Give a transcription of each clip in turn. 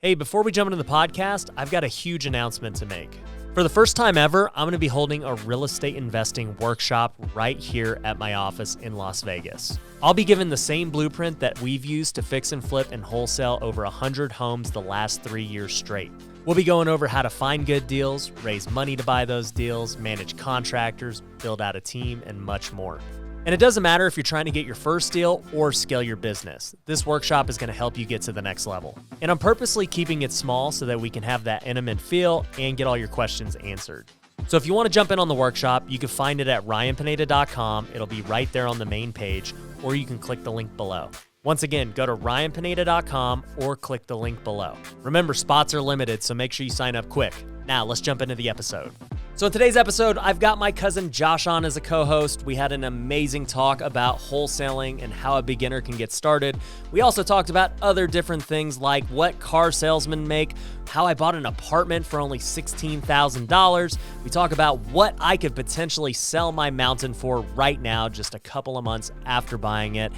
Hey, before we jump into the podcast, I've got a huge announcement to make. For the first time ever, I'm going to be holding a real estate investing workshop right here at my office in Las Vegas. I'll be given the same blueprint that we've used to fix and flip and wholesale over 100 homes the last 3 years straight. We'll be going over how to find good deals, raise money to buy those deals, manage contractors, build out a team, and much more. And it doesn't matter if you're trying to get your first deal or scale your business. This workshop is going to help you get to the next level. And I'm purposely keeping it small so that we can have that intimate feel and get all your questions answered. So if you want to jump in on the workshop, you can find it at ryanpineda.com. It'll be right there on the main page, or you can click the link below. Once again, go to ryanpineda.com or click the link below. Remember, spots are limited, so make sure you sign up quick. Now, let's jump into the episode. So in today's episode, I've got my cousin Josh on as a co-host. We had an amazing talk about wholesaling and how a beginner can get started. We also talked about other different things like what car salesmen make, how I bought an apartment for only $16,000. We talk about what I could potentially sell my mountain for right now, just a couple of months after buying it.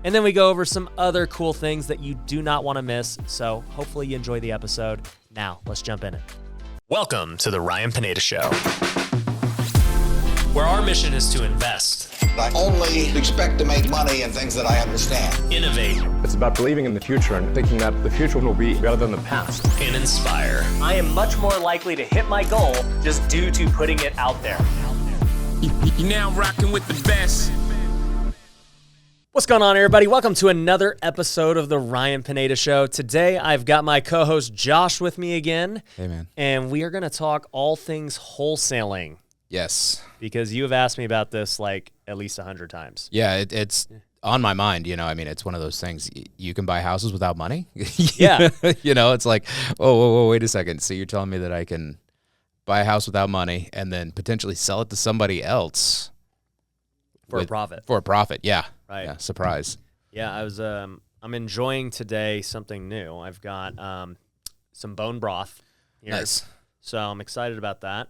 And then we go over some other cool things that you do not want to miss. So hopefully you enjoy the episode. Now, let's jump in it. Welcome to the Ryan Pineda Show, where our mission is to invest. I only expect to make money in things that I understand. Innovate. It's about believing in the future and thinking that the future will be better than the past. And inspire. I am much more likely to hit my goal just due to putting it out there. You're now rocking with the best. What's going on, everybody? Welcome to another episode of the Ryan Pineda Show. Today, I've got my co-host Josh with me again. Hey, man. And we are going to talk all things wholesaling. Yes. Because you have asked me about this like at least 100 times. Yeah, it's on my mind. You know, I mean, it's one of those things. You can buy houses without money. Yeah. You know, it's like, whoa, wait a second. So you're telling me that I can buy a house without money and then potentially sell it to somebody else For a profit. For a profit, yeah. Right. Yeah, surprise. Yeah, I'm enjoying today something new. I've got some bone broth here. Nice. So I'm excited about that.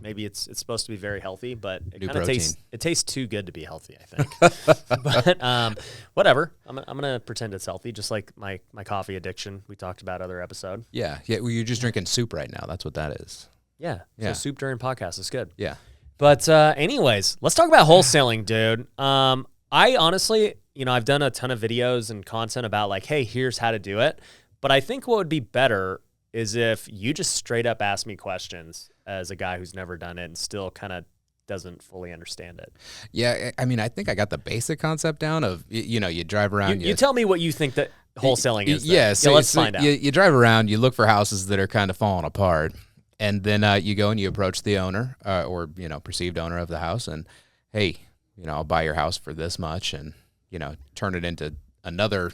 Maybe it's supposed to be very healthy, but it New kind of protein. tastes too good to be healthy, I think. But whatever. I'm gonna pretend it's healthy, just like my coffee addiction we talked about other episode. Yeah. Well, you're just drinking soup right now. That's what that is. Yeah. Yeah. So soup during podcast is good. Yeah. But anyways, let's talk about wholesaling, dude. I honestly, I've done a ton of videos and content about like, hey, here's how to do it. But I think what would be better is if you just straight up ask me questions as a guy who's never done it and still kind of doesn't fully understand it. Yeah, I mean, I think I got the basic concept down of, you drive around. You tell me what you think that wholesaling is. Yeah, so let's find out. You drive around, you look for houses that are kind of falling apart. And then you go and you approach the owner or, perceived owner of the house and, hey, I'll buy your house for this much and, turn it into another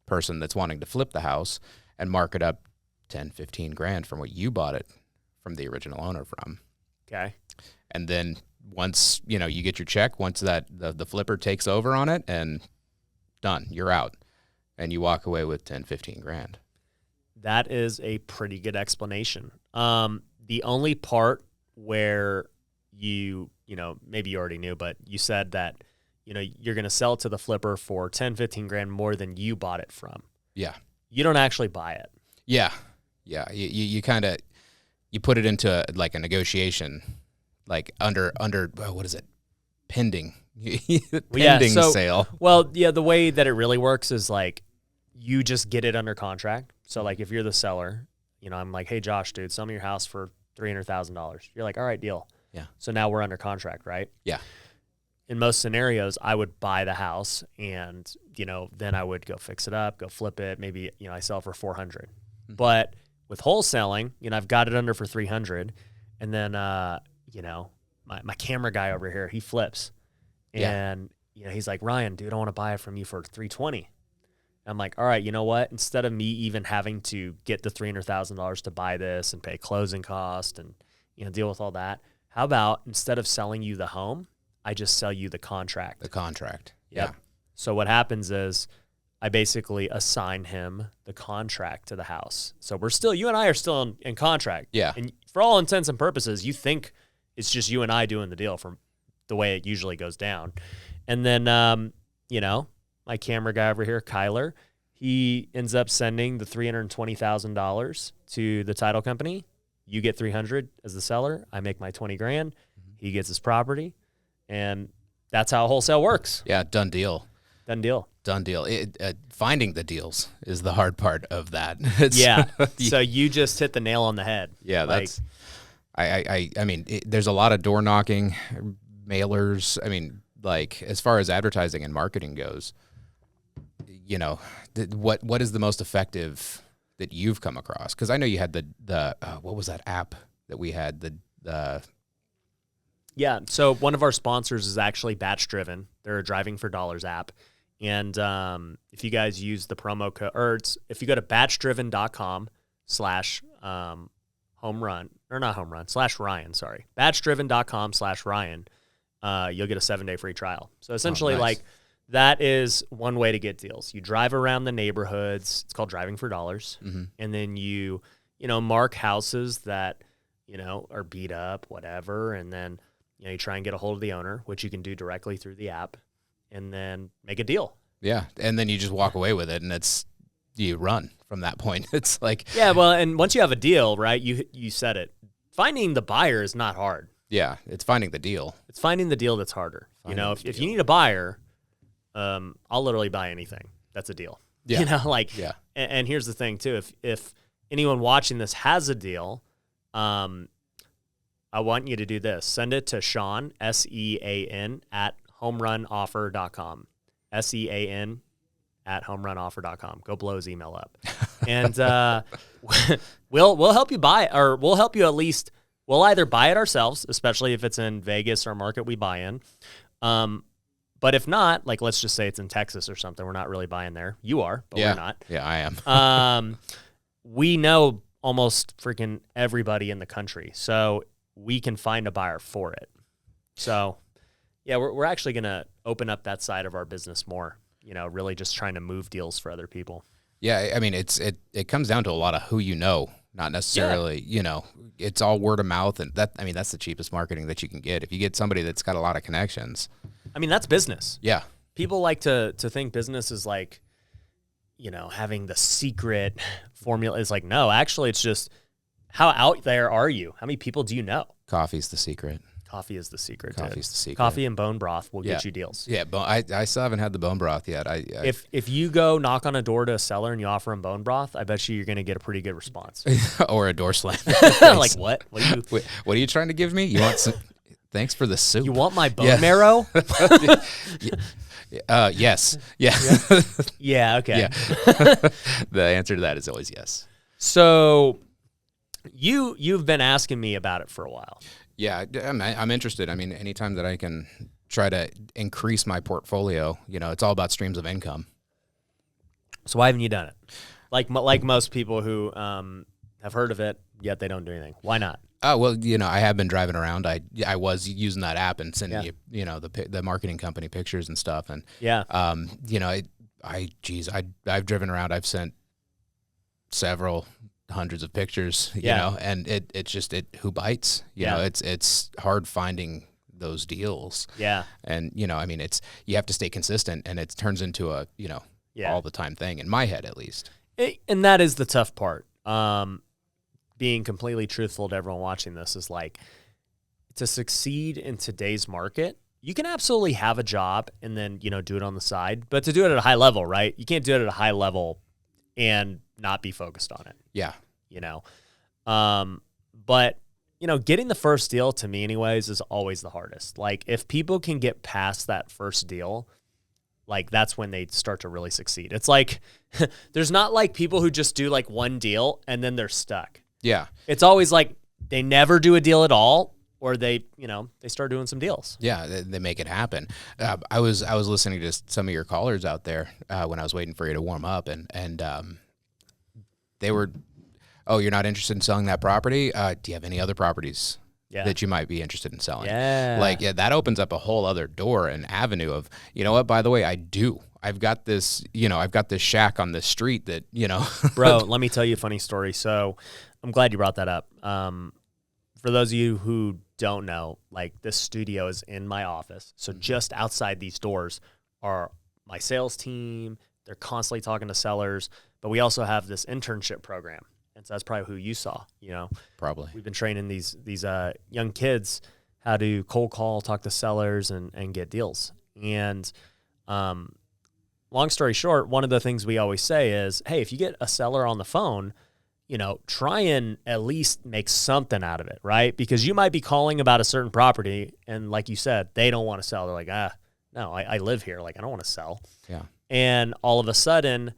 person that's wanting to flip the house and mark it up 10, 15 grand from what you bought it from the original owner from. Okay. And then once, you get your check, once that the flipper takes over on it and done, you're out and you walk away with 10, 15 grand. That is a pretty good explanation. The only part where maybe you already knew, but you said that, you're going to sell it to the flipper for 10, 15 grand more than you bought it from. Yeah. You don't actually buy it. Yeah. Yeah. You kind of, you put it into like a negotiation, like under what is it? Pending. Pending sale. Well, yeah, the way that it really works is like you just get it under contract. So like if you're the seller, I'm like, hey, Josh, dude, sell me your house for $300,000. You're like, all right, deal. Yeah. So now we're under contract, right? Yeah. In most scenarios, I would buy the house and, then I would go fix it up, go flip it. Maybe, I sell it for $400. Mm-hmm. But with wholesaling, I've got it under for $300. And then, my camera guy over here, he flips. And, he's like, Ryan, dude, I want to buy it from you for $320. I'm like, all right, you know what? Instead of me even having to get the $300,000 to buy this and pay closing cost and, deal with all that, how about instead of selling you the home, I just sell you the contract. The contract. Yep. Yeah. So what happens is I basically assign him the contract to the house. So you and I are still in contract. Yeah. And for all intents and purposes, you think it's just you and I doing the deal from the way it usually goes down. And then, my camera guy over here, Kyler, He ends up sending the $320,000 to the title company. You get 300 as the seller. I make my 20 grand. He gets his property, and that's how wholesale works. Yeah, done deal. Done deal. Done deal. Finding the deals is the hard part of that. Yeah. So you just hit the nail on the head. Yeah, that's. I mean, there's a lot of door knocking, mailers. I mean, like as far as advertising and marketing goes, you know, what is the most effective that you've come across? Because I know you had the what was that app that we had Yeah, so one of our sponsors is actually Batch Driven. They're a Driving for Dollars app. And if you guys use the promo code, or if you go to batchdriven.com /Ryan, sorry. Batchdriven.com /Ryan, you'll get a 7-day free trial. So essentially, nice. that is one way to get deals. You drive around the neighborhoods. It's called Driving for Dollars. Mm-hmm. And then you mark houses that, are beat up, whatever. And then, you try and get a hold of the owner, which you can do directly through the app, and then make a deal. Yeah, and then you just walk away with it, and you run from that point. It's like yeah, well, and once you have a deal, right? You said it. Finding the buyer is not hard. Yeah, it's finding the deal. It's finding the deal that's harder. If you need a buyer, I'll literally buy anything. That's a deal. Yeah. Yeah. And here's the thing too: if anyone watching this has a deal, I want you to do this. Send it to Sean, SEAN, at homerunoffer.com. SEAN at homerunoffer.com. Go blow his email up. And we'll help you buy it, or we'll help you at least. We'll either buy it ourselves, especially if it's in Vegas or a market we buy in. But if not, like let's just say it's in Texas or something, we're not really buying there. You are, but we're not. Yeah, I am. We know almost freaking everybody in the country. So we can find a buyer for it. So, yeah, we're actually going to open up that side of our business more, really just trying to move deals for other people. Yeah, I mean, it comes down to a lot of who you know, not necessarily, it's all word of mouth. And that's the cheapest marketing that you can get. If you get somebody that's got a lot of connections. I mean, that's business. Yeah. People like to think business is like, having the secret formula. It's like, no, actually, it's just how out there are you? How many people do you know? Coffee's the secret. Coffee is the secret. Coffee's the secret. Coffee and bone broth will get you deals. Yeah, but I still haven't had the bone broth yet. If you go knock on a door to a seller and you offer them bone broth, I bet you're going to get a pretty good response. Or a door slam. Like what? What are you trying to give me? You want some? Thanks for the soup. You want my bone marrow? Yes. Yeah. Yeah. Okay. Yeah. The answer to that is always yes. So you've been asking me about it for a while. Yeah, I'm interested. I mean, anytime that I can try to increase my portfolio, it's all about streams of income. So why haven't you done it? Like most people who have heard of it, yet they don't do anything. Why not? Oh, well, I have been driving around. I was using that app and sending you, the marketing company pictures and stuff. And yeah, I've driven around. I've sent several hundreds of pictures, you know, and it's just who bites. You know, it's hard finding those deals. Yeah, and you have to stay consistent, and it turns into a all the time thing in my head, at least. And that is the tough part. Being completely truthful to everyone watching this is like, to succeed in today's market, you can absolutely have a job and then, do it on the side, but to do it at a high level, right? You can't do it at a high level and not be focused on it. Yeah. But getting the first deal, to me anyways, is always the hardest. Like if people can get past that first deal, like that's when they start to really succeed. It's like, there's not like people who just do like one deal and then they're stuck. Yeah. It's always like they never do a deal at all, or they start doing some deals. Yeah, they make it happen. I was listening to some of your callers out there when I was waiting for you to warm up, and they were, oh, you're not interested in selling that property? Do you have any other properties that you might be interested in selling? Yeah. That opens up a whole other door and avenue of, what, by the way, I do. I've got this shack on this street that, Bro, let me tell you a funny story. So I'm glad you brought that up. For those of you who don't know, like this studio is in my office. So just outside these doors are my sales team, They're constantly talking to sellers, but we also have this internship program. And so that's probably who you saw, Probably. We've been training these young kids how to cold call, talk to sellers, and get deals. And long story short, one of the things we always say is, hey, if you get a seller on the phone, try and at least make something out of it, right? Because you might be calling about a certain property, and like you said, they don't want to sell. They're like, no, I live here. Like, I don't want to sell. Yeah. And all of a sudden,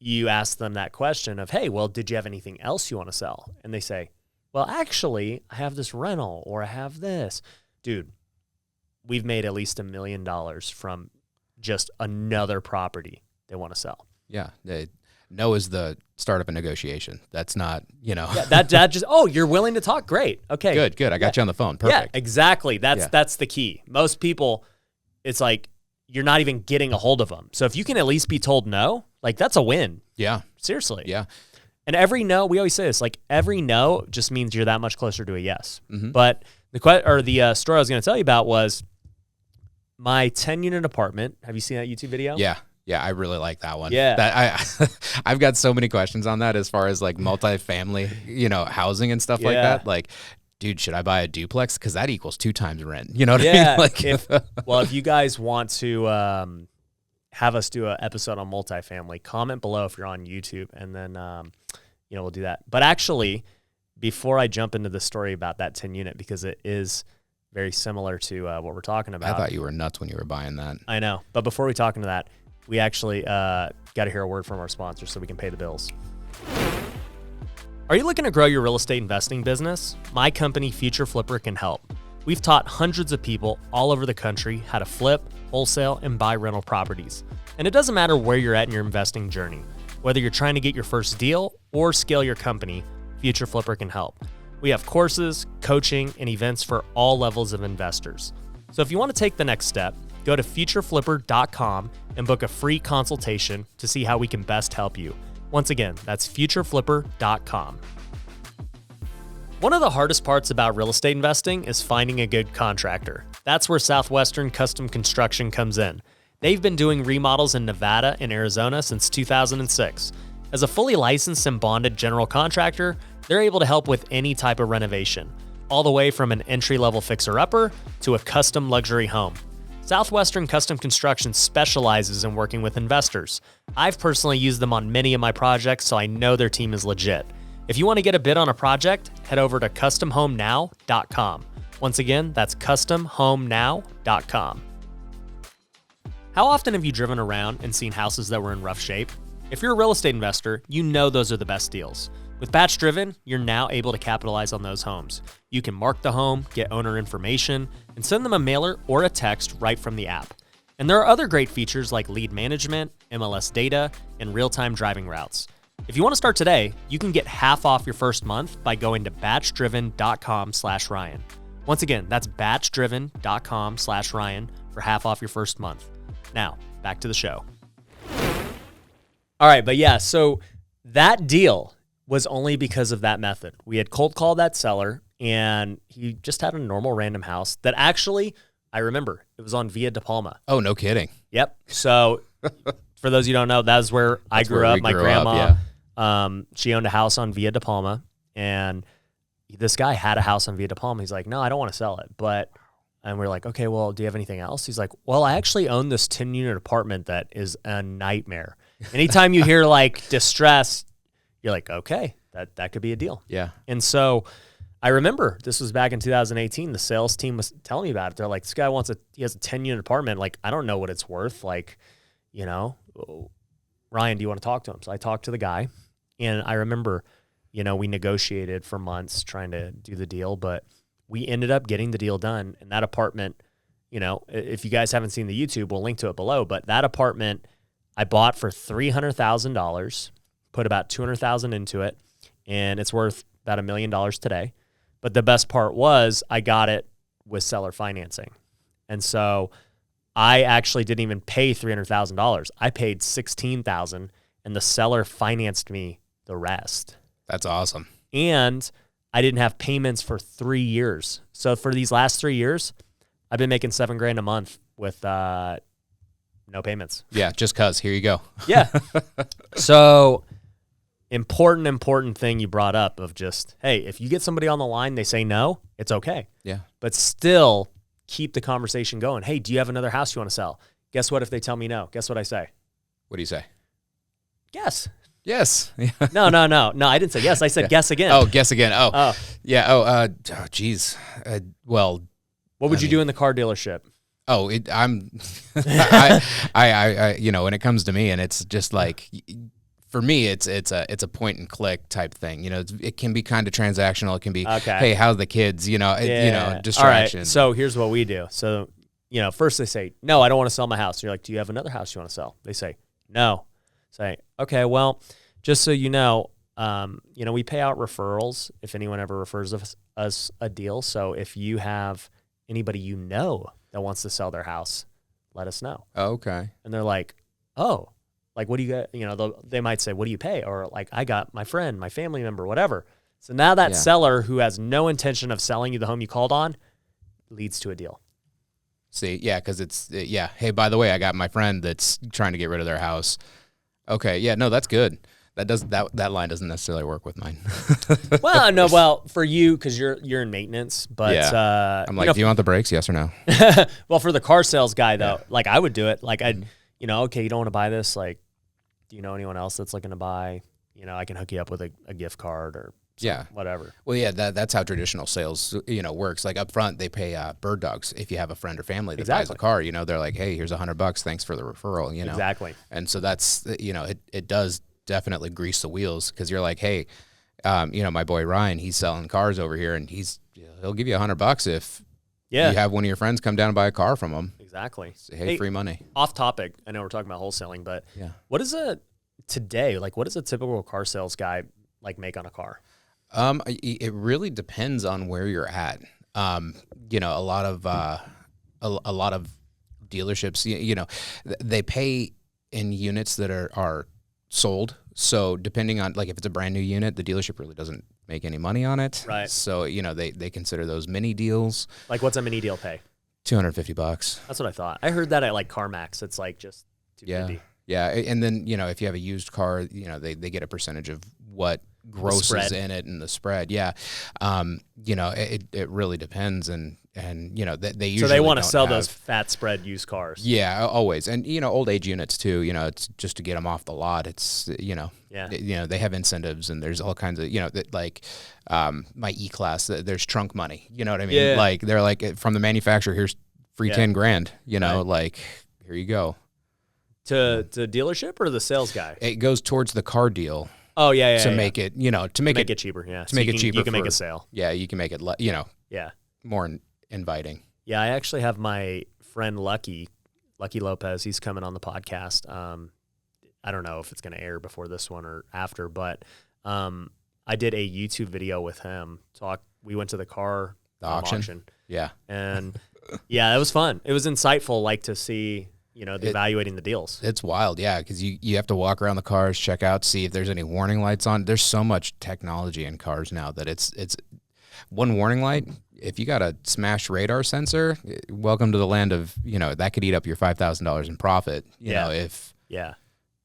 you ask them that question of, hey, well, did you have anything else you want to sell? And they say, well, actually, I have this rental, or I have this. Dude, we've made at least $1 million from just another property they want to sell. Yeah. No is the start of a negotiation. That's not, Yeah, that just, oh, you're willing to talk? Great. Okay. Good. I got you on the phone. Perfect. Yeah, exactly. That's the key. Most people, it's like you're not even getting a hold of them. So if you can at least be told no, like that's a win. Yeah. Seriously. Yeah. And every no, we always say this, like every no just means you're that much closer to a yes. Mm-hmm. But the story I was going to tell you about was my 10-unit apartment. Have you seen that YouTube video? Yeah. Yeah, I really like that one. Yeah. I've got so many questions on that as far as like multifamily, housing and stuff like that. Like, dude, should I buy a duplex? Because that equals 2 times rent. You know what I mean? Like, if you guys want to have us do an episode on multifamily, comment below if you're on YouTube, and then we'll do that. But actually, before I jump into the story about that 10-unit, because it is very similar to what we're talking about. I thought you were nuts when you were buying that. I know. But before we talk into that, we actually got to hear a word from our sponsor so we can pay the bills. Are you looking to grow your real estate investing business? My company, Future Flipper, can help. We've taught hundreds of people all over the country how to flip, wholesale, and buy rental properties. And it doesn't matter where you're at in your investing journey. Whether you're trying to get your first deal or scale your company, Future Flipper can help. We have courses, coaching, and events for all levels of investors. So if you want to take the next step, go to futureflipper.com and book a free consultation to see how we can best help you. Once again, that's futureflipper.com. One of the hardest parts about real estate investing is finding a good contractor. That's where Southwestern Custom Construction comes in. They've been doing remodels in Nevada and Arizona since 2006. As a fully licensed and bonded general contractor, they're able to help with any type of renovation, all the way from an entry-level fixer-upper to a custom luxury home. Southwestern Custom Construction specializes in working with investors. I've personally used them on many of my projects, so I know their team is legit. If you want to get a bid on a project, head over to customhomenow.com. Once again, that's customhomenow.com. How often have you driven around and seen houses that were in rough shape? If you're a real estate investor, you know those are the best deals. With Batch Driven, you're now able to capitalize on those homes. You can mark the home, get owner information, and send them a mailer or a text right from the app. And there are other great features like lead management, MLS data, and real-time driving routes. If you want to start today, you can get half off your first month by going to batchdriven.com/Ryan. Once again, that's batchdriven.com/Ryan for half off your first month. Now, back to the show. All right, but yeah, so that deal was only because of that method. We had cold called that seller, and he just had a normal random house that actually, I remember, it was on Via de Palma. Oh, no kidding. Yep. So for those you don't know, that's where I grew up. My grandma, she owned a house on Via de Palma, and this guy had a house on Via de Palma. He's like, no, I don't want to sell it. And we're like, okay, well, do you have anything else? He's like, well, I actually own this 10-unit apartment that is a nightmare. Anytime you hear like distress, you're like, okay, that could be a deal. Yeah. And so I remember this was back in 2018. The sales team was telling me about it. They're like, this guy he has a 10-unit apartment. Like, I don't know what it's worth. Like, Ryan, do you want to talk to him? So I talked to the guy, and I remember, we negotiated for months trying to do the deal, but we ended up getting the deal done. And that apartment, if you guys haven't seen the YouTube, we'll link to it below, but that apartment I bought for $300,000, put about $200,000 into it, and it's worth about $1 million today. But the best part was I got it with seller financing. And so I actually didn't even pay $300,000. I paid $16,000, and the seller financed me the rest. That's awesome. And I didn't have payments for 3 years. So for these last 3 years, I've been making $7,000 a month with no no payments. Yeah, just cause. Here you go. Yeah. So important thing you brought up of just, hey, if you get somebody on the line, they say no, it's okay. Yeah. But still keep the conversation going. Hey, do you have another house you want to sell? Guess what if they tell me no? Guess what I say? What do you say? Guess. Yes. No, I didn't say yes. I said guess again. Oh, guess again. Oh. Yeah. Oh, geez. Well, what would you do in the car dealership? Oh, I you know, when it comes to me, and it's just like, for me, it's a point and click type thing. You know, it can be kind of transactional. It can be, hey, how's the kids? You know, distraction. All right. So here's what we do. So, first they say, no, I don't want to sell my house. You're like, do you have another house you want to sell? They say, no. Say, okay, well, just so you know, we pay out referrals if anyone ever refers us a deal. So if you have anybody that wants to sell their house, let us know. Oh, okay. And they're like, oh, like, what do you get? They might say, what do you pay? Or like, I got my friend, my family member, whatever. So now that seller who has no intention of selling you the home you called on leads to a deal. See, yeah, because hey, by the way, I got my friend that's trying to get rid of their house. Okay, yeah, no, that's good. That line doesn't necessarily work with mine. Well, no, well, for you, because you're in maintenance, but I'm like, do you want the brakes? Yes or no? Well, for the car sales guy though, like I would do it. Like I'd, okay, you don't want to buy this. Like, do you know anyone else that's looking to buy? I can hook you up with a gift card or whatever. Well, yeah, that's how traditional sales, works. Like up front, they pay bird dogs if you have a friend or family that buys a car. They're like, hey, here's $100. Thanks for the referral. Exactly. And so that's it does definitely grease the wheels, because you're like, hey, my boy Ryan, he's selling cars over here, and he'll give you $100 if you have one of your friends come down and buy a car from him. Exactly. Say, hey, free money. Off topic. I know we're talking about wholesaling, but what is a typical car sales guy like make on a car? It really depends on where you're at. A lot of dealerships, they pay in units that are sold. So depending on, like, if it's a brand new unit, the dealership really doesn't make any money on it. Right. So, they consider those mini deals. Like, what's a mini deal pay? $250. That's what I thought. I heard that at like CarMax. It's like just $250. Yeah. And then, if you have a used car, they get a percentage of what grosses in it and the spread. Yeah. It really depends. And they usually, so they want to sell those fat spread used cars. Yeah, always. And, old age units too, it's just to get them off the lot. It's, they have incentives, and there's all kinds of, my E-Class, there's trunk money, you know what I mean? Yeah. Like, they're like, from the manufacturer, here's free 10 grand, like, here you go. To dealership or the sales guy? It goes towards the car deal. Oh, yeah. To make it, to make it cheaper. Yeah. To make it cheaper. You can make a sale. Yeah. You can make it, more inviting. Yeah. I actually have my friend Lucky Lopez. He's coming on the podcast. I don't know if it's going to air before this one or after, but I did a YouTube video with him. We went to the car auction. Yeah. And it was fun. It was insightful, like, to see, evaluating the deals. It's wild, yeah, because you have to walk around the cars, check out, see if there's any warning lights on. There's so much technology in cars now that it's one warning light. If you got a smashed radar sensor, welcome to the land of, that could eat up your $5,000 in profit. Yeah,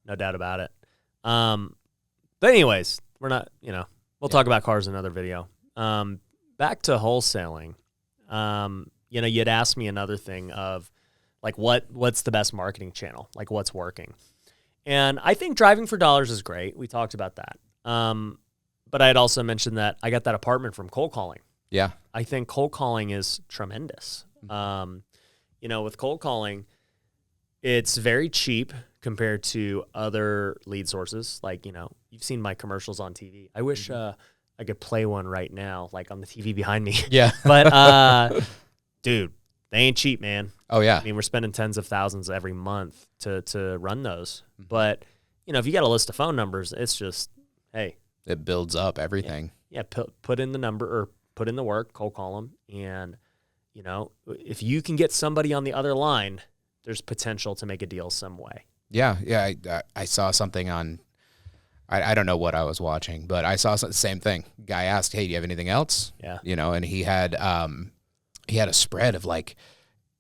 no doubt about it. But anyways, we're not, we'll talk about cars in another video. Back to wholesaling. You'd asked me another thing of, like, what's the best marketing channel? Like, what's working? And I think driving for dollars is great. We talked about that. But I had also mentioned that I got that apartment from cold calling. Yeah. I think cold calling is tremendous. With cold calling, it's very cheap compared to other lead sources. Like, you've seen my commercials on TV. I wish I could play one right now, like on the TV behind me. Yeah. But, dude, they ain't cheap, man. Oh, yeah. I mean, we're spending tens of thousands every month to run those. But, if you got a list of phone numbers, it's just, hey. It builds up everything. Yeah, put in the number or put in the work, cold call them. And, if you can get somebody on the other line, there's potential to make a deal some way. Yeah. I saw something on, I don't know what I was watching, but I saw the same thing. Guy asked, hey, do you have anything else? Yeah. And he had a spread of like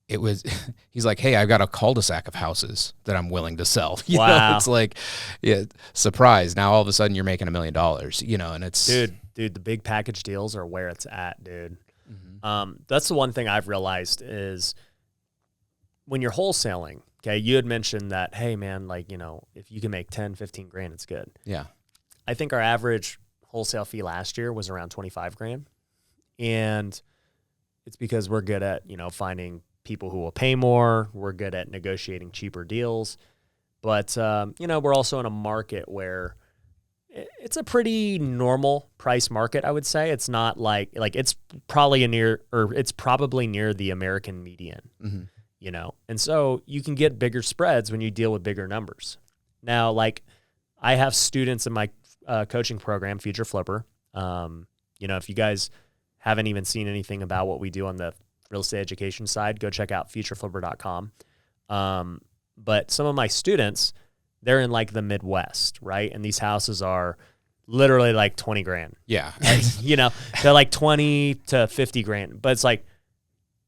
he's like, hey, I've got a cul-de-sac of houses that I'm willing to sell. You know, Wow. it's like, yeah, surprise. Now all of a sudden you're making $1 million, you know, and it's Dude, the big package deals are where it's at, dude. That's the one thing I've realized is when you're wholesaling, okay, you had mentioned that, hey man, like, you know, if you can make 10, 15 grand, it's good. yeah. I think our average wholesale fee last year was around 25 grand. And it's because we're good at, you know, finding people who will pay more. We're good at negotiating cheaper deals. But, you know, we're also in a market where it's a pretty normal price market, I would say. It's not like it's probably near the American median, you know? And so you can get bigger spreads when you deal with bigger numbers. Now, like I have students in my coaching program, Future Flipper. You know, if you guys haven't even seen anything about what we do on the real estate education side, go check out futureflipper.com. But some of my students, they're in like the Midwest, right? And these houses are literally like 20 grand. Yeah. You know, they're like 20 to 50 grand. But it's like,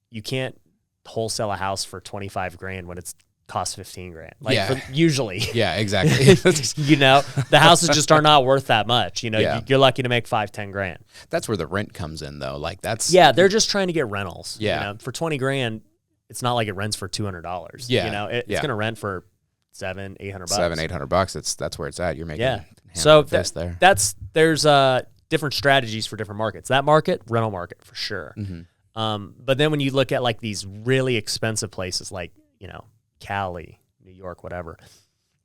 you can't wholesale a house for 25 grand when it's costs 15 grand. Like Yeah. Usually. Yeah, exactly. You know, the houses just are not worth that much. You know, Yeah. you're lucky to make 5-10 grand. That's where the rent comes in though. Like that's, Yeah, they're just trying to get rentals. Yeah. You know, for 20 grand, it's not like it rents for $200. Yeah. You know, it's Yeah. going to rent for $700-800. $700-800. That's where it's at. You're making Yeah. hand So over fist there. there's different strategies for different markets. That market, rental market for sure. But then when you look at like these really expensive places like, you know, Cali, New York, whatever,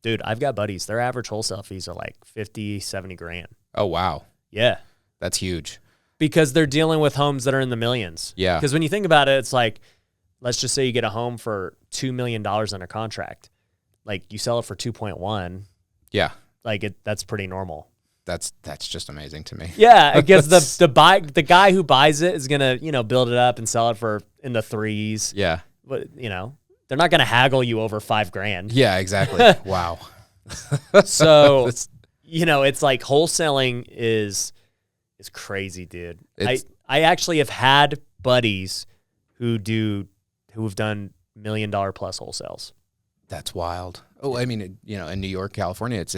dude, I've got buddies. Their average wholesale fees are like 50-70 grand. Oh wow. Yeah. That's huge. Because they're dealing with homes that are in the millions. Yeah. Because when you think about it, it's like, let's just say you get a home for $2 million under contract. Like you sell it for 2.1. Yeah. Like that's pretty normal. That's just amazing to me. Yeah, because the guy who buys it is gonna, you know, build it up and sell it for in the threes. Yeah. But you know, they're not gonna haggle you over $5 grand. Yeah, exactly. Wow. So you know, it's like wholesaling is crazy, dude. I actually have had buddies who have done $1 million plus wholesales. That's wild. Oh, I mean, you know, in New York, California, it's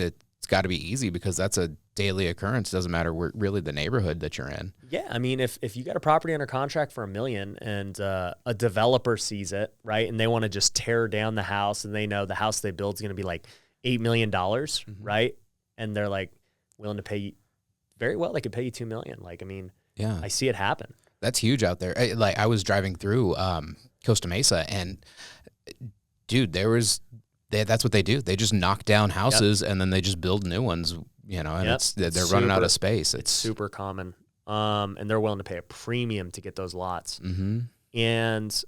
got to be easy because that's a daily occurrence. Doesn't matter where really the neighborhood that you're in. Yeah, I mean, if you got a property under contract for $1 million and a developer sees it, right, and they want to just tear down the house, and they know the house they build is going to be like $8 million, right, and they're like willing to pay you very well. They could pay you $2 million. Like, I mean, Yeah. I see it happen. That's huge out there. I was driving through Costa Mesa, and dude, that's what they do. They just knock down houses and then they just build new ones, you know, and they're running out of space. It's super common. And they're willing to pay a premium to get those lots. Mm-hmm. And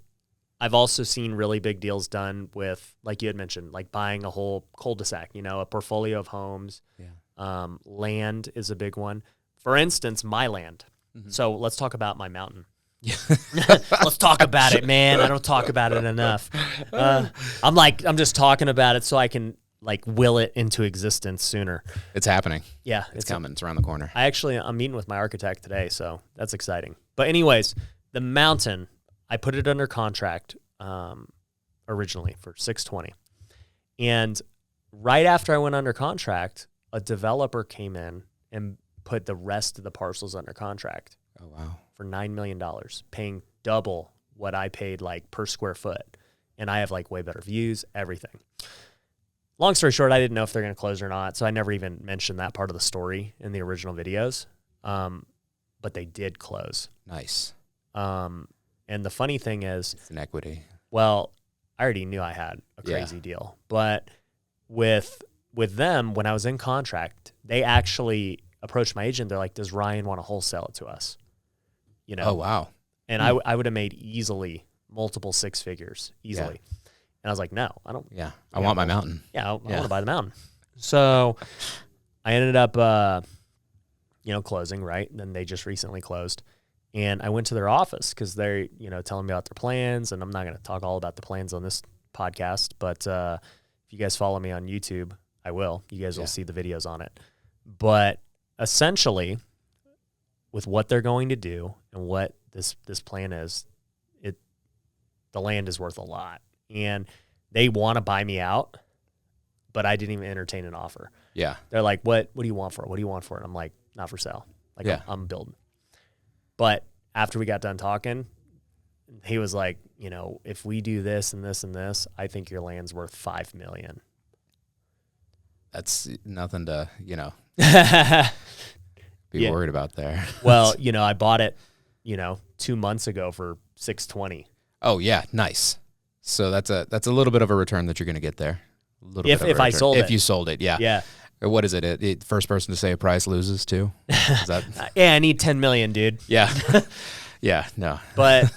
I've also seen really big deals done with, like you had mentioned, like buying a whole cul-de-sac, you know, a portfolio of homes. Yeah. Land is a big one. For instance, my land. So let's talk about my mountain. Let's talk about it, man. I don't talk about it enough. I'm just talking about it so I can like will it into existence sooner. It's happening. Yeah, It's coming. It's around the corner. I'm meeting with my architect today, so that's exciting. But anyways, the mountain, I put it under contract originally for $620, and right after I went under contract, a developer came in and put the rest of the parcels under contract. Oh wow. For $9 million, paying double what I paid like per square foot. And I have like way better views, everything. Long story short, I didn't know if they're going to close or not. So I never even mentioned that part of the story in the original videos. But they did close. Nice. And the funny thing is, It's an equity. well, I already knew I had a crazy deal. But with them, when I was in contract, they actually approached my agent. They're like, does Ryan want to wholesale it to us? You know? Oh wow. And I would have made easily multiple six figures easily. And I was like, no, I don't. Yeah. I want my mountain. Yeah, I want to buy the mountain. So I ended up, closing, right? And then they just recently closed. And I went to their office because they're, telling me about their plans. And I'm not going to talk all about the plans on this podcast. But if you guys follow me on YouTube, I will. You guys will see the videos on it. But essentially, with what they're going to do and what this plan is, the the land is worth a lot. And they want to buy me out, but I didn't even entertain an offer. Yeah. They're like, what do you want for it? What do you want for it? I'm like, not for sale. Like, Yeah. I'm building. But after we got done talking, he was like, you know, if we do this and this and this, I think your land's worth $5 million. That's nothing to, be Yeah. worried about there. Well, I bought it, 2 months ago for $620. Oh yeah, nice. So that's a little bit of a return that you're going to get there. A little If bit of a I return. sold it. If you sold it, yeah. Yeah. Or what is it? It first person to say a price loses too. Is that? Yeah, I need 10 million, dude. Yeah. Yeah. No. But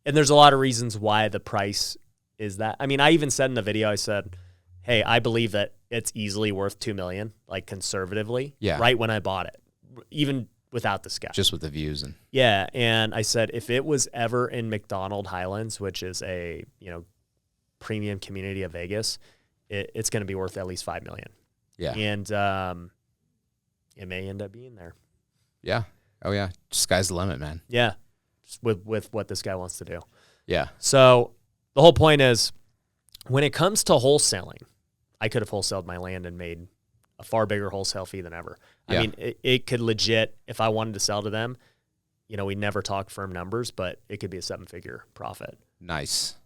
and there's a lot of reasons why the price is that. I mean, I even said in the video, I said, hey, I believe that it's easily worth 2 million, like conservatively. Yeah. Right when I bought it, even without the sketch. Just with the views and. Yeah, and I said if it was ever in McDonald Highlands, which is a premium community of Vegas, it's going to be worth at least 5 million. Yeah. And it may end up being there. Yeah. Oh yeah. Sky's the limit, man. Yeah, just with what this guy wants to do. Yeah. So the whole point is, when it comes to wholesaling, I could have wholesaled my land and made a far bigger wholesale fee than ever. Yeah. I mean, it could legit, if I wanted to sell to them, we never talk firm numbers, but it could be a 7-figure profit. Nice.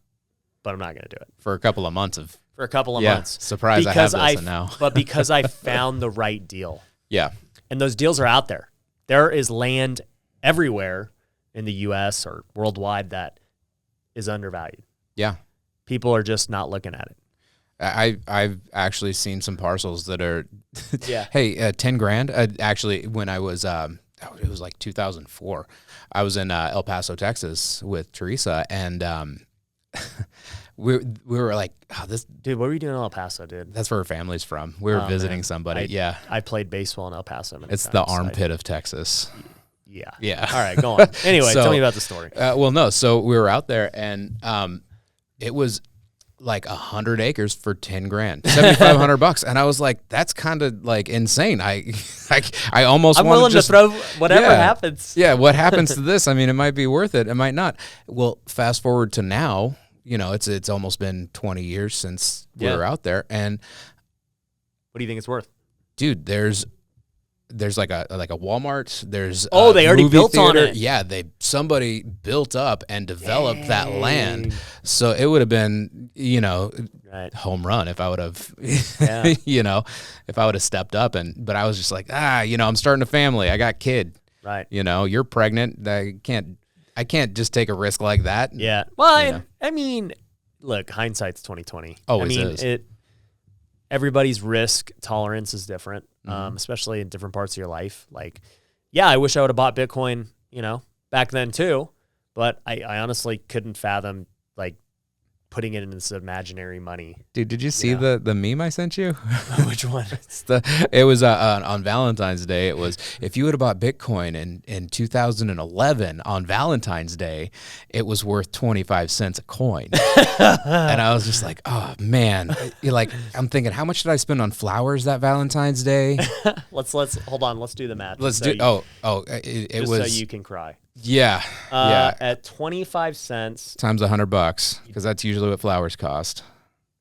But I'm not going to do it For a couple of months of. for a couple of Yeah. months. Surprised I have this now. But because I found the right deal. Yeah. And those deals are out there. There is land everywhere in the U.S. or worldwide that is undervalued. Yeah. People are just not looking at it. I've actually seen some parcels that are. Yeah. Hey, 10 grand. Actually, when I was, it was like 2004. I was in El Paso, Texas, with Teresa, and we were like, oh, this. Dude, what were you doing in El Paso, dude? That's where her family's from. We were visiting man. somebody. Yeah. I played baseball in El Paso. many It's the times. armpit of Texas. Yeah. Yeah. All right, go on. Anyway, So, tell me about the story. Well, no. So we were out there, and it was like 100 acres for 10 grand, $7,500, and I was like, that's kind of like insane. I almost. I'm wanna willing just, to throw whatever Yeah. happens. Yeah, what happens to this? I mean, it might be worth it. It might not. Well, fast forward to now. It's almost been 20 years since we were out there, and What do you think it's worth? dude, there's like a Walmart. There's Oh, they already movie built on theater. it. Yeah, somebody built up and developed that land. So it would have been, Right. home run if I would have, Yeah. if I would have stepped up. But I was just like, I'm starting a family. I got kid. Right. You're pregnant. I can't just take a risk like that. Yeah. Well, You know. I mean, look, hindsight's 2020. Always I mean, is. Everybody's risk tolerance is different, especially in different parts of your life. Like, yeah, I wish I would have bought Bitcoin, back then too, but I honestly couldn't fathom like putting it into this imaginary money. Dude, did you see the meme I sent you? Which one? It was on Valentine's Day. It was, if you would have bought Bitcoin in 2011 on Valentine's Day, it was worth 25 cents a coin. And I was just like, oh man, I'm thinking, how much did I spend on flowers that Valentine's Day? Let's hold on. Let's do the math. Let's So do. It just was. so you can cry. Yeah. At 25 cents. Times $100, because that's usually what flowers cost.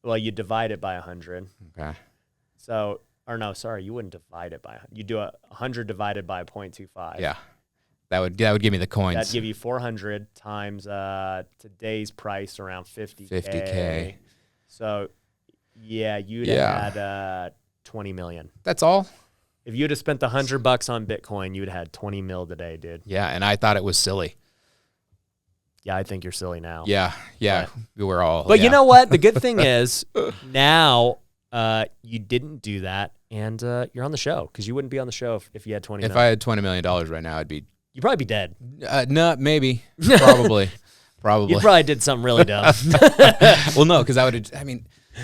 Well, you divide it by 100. Okay. So, or no, sorry, you wouldn't divide it by. You do 100 divided by 0.25. Yeah. That would give me the coins. That'd give you 400 times today's price, around 50K. 50K. So, yeah, you'd have had 20 million. That's all. If you'd have spent the $100 on Bitcoin, you'd have had 20 mil today, dude. Yeah, and I thought it was silly. Yeah, I think you're silly now. Yeah, we were all. But you know what? The good thing is now you didn't do that, and you're on the show, because you wouldn't be on the show if you had 20 if I had $20 million right now, I'd be. You'd probably be dead. No, maybe, probably. You probably did something really dumb. Well, no, because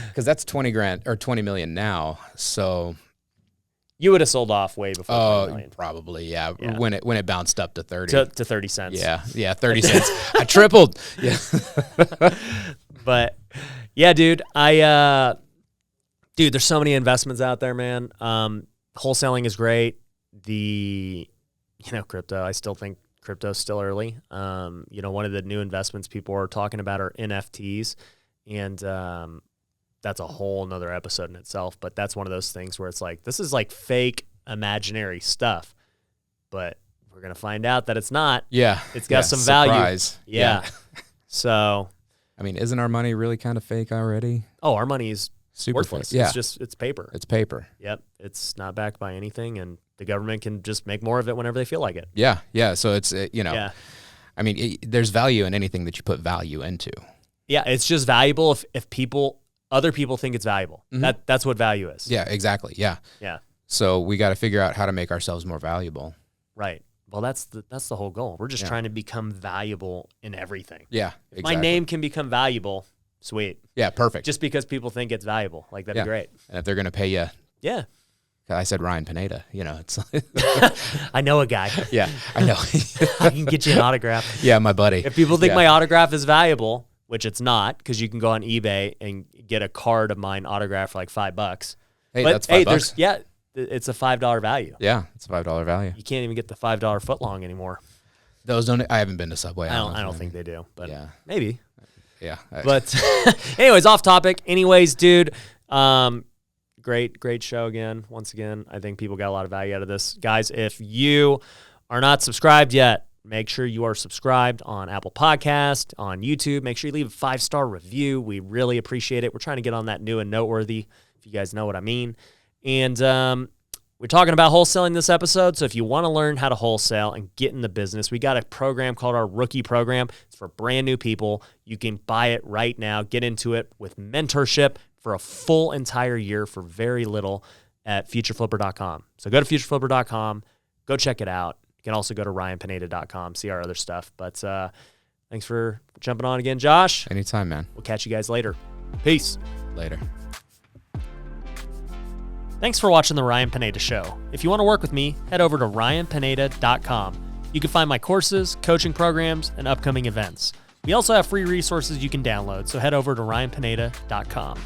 because that's 20 grand or 20 million now. So. You would have sold off way before 20 million. Probably, yeah. When it bounced up to 30. To 30 cents. Yeah, 30 cents. I tripled. Yeah. But yeah, dude, there's so many investments out there, man. Wholesaling is great. Crypto, I still think crypto's still early. One of the new investments people are talking about are NFTs, and that's a whole nother episode in itself. But that's one of those things where it's like, this is like fake imaginary stuff, but we're going to find out that it's not. Yeah. It's got some value. Surprise. Yeah. So, I mean, isn't our money really kind of fake already? oh, our money is Super worthless. fake. Yeah. It's paper. It's paper. Yep. It's not backed by anything, and the government can just make more of it whenever they feel like it. Yeah. Yeah. So it's, Yeah. I mean, there's value in anything that you put value into. Yeah. It's just valuable if other people think it's valuable. That's what value is. Yeah, exactly. Yeah. Yeah. So we got to figure out how to make ourselves more valuable. Right. Well, that's the whole goal. We're just Yeah. trying to become valuable in everything. Yeah. If my name can become valuable, sweet. Yeah, perfect. Just because people think it's valuable, like that'd be great. And if they're going to pay you, Yeah. I said Ryan Pineda, it's I know a guy. yeah, I know. I can get you an autograph. Yeah, my buddy. If people think my autograph is valuable, which it's not, because you can go on eBay and get a card of mine autographed for like $5. Hey, But, that's $5. It's a $5 value. Yeah, it's a $5 value. You can't even get the $5 footlong anymore. Those don't. I haven't been to Subway. I don't think they do, but Yeah. maybe. Yeah. But anyways, off topic. Anyways, dude, great show again. Once again, I think people got a lot of value out of this. Guys, if you are not subscribed yet, make sure you are subscribed on Apple Podcast, on YouTube. Make sure you leave a 5-star review. We really appreciate it. We're trying to get on that new and noteworthy, if you guys know what I mean. And we're talking about wholesaling this episode, so if you want to learn how to wholesale and get in the business, we got a program called our Rookie Program. It's for brand new people. You can buy it right now, get into it with mentorship for a full entire year for very little at futureflipper.com. So go to futureflipper.com, go check it out. You can also go to ryanpineda.com, see our other stuff. But thanks for jumping on again, Josh. Anytime, man. We'll catch you guys later. Peace. Later. Thanks for watching The Ryan Pineda Show. If you want to work with me, head over to ryanpineda.com. You can find my courses, coaching programs, and upcoming events. We also have free resources you can download, so head over to ryanpineda.com.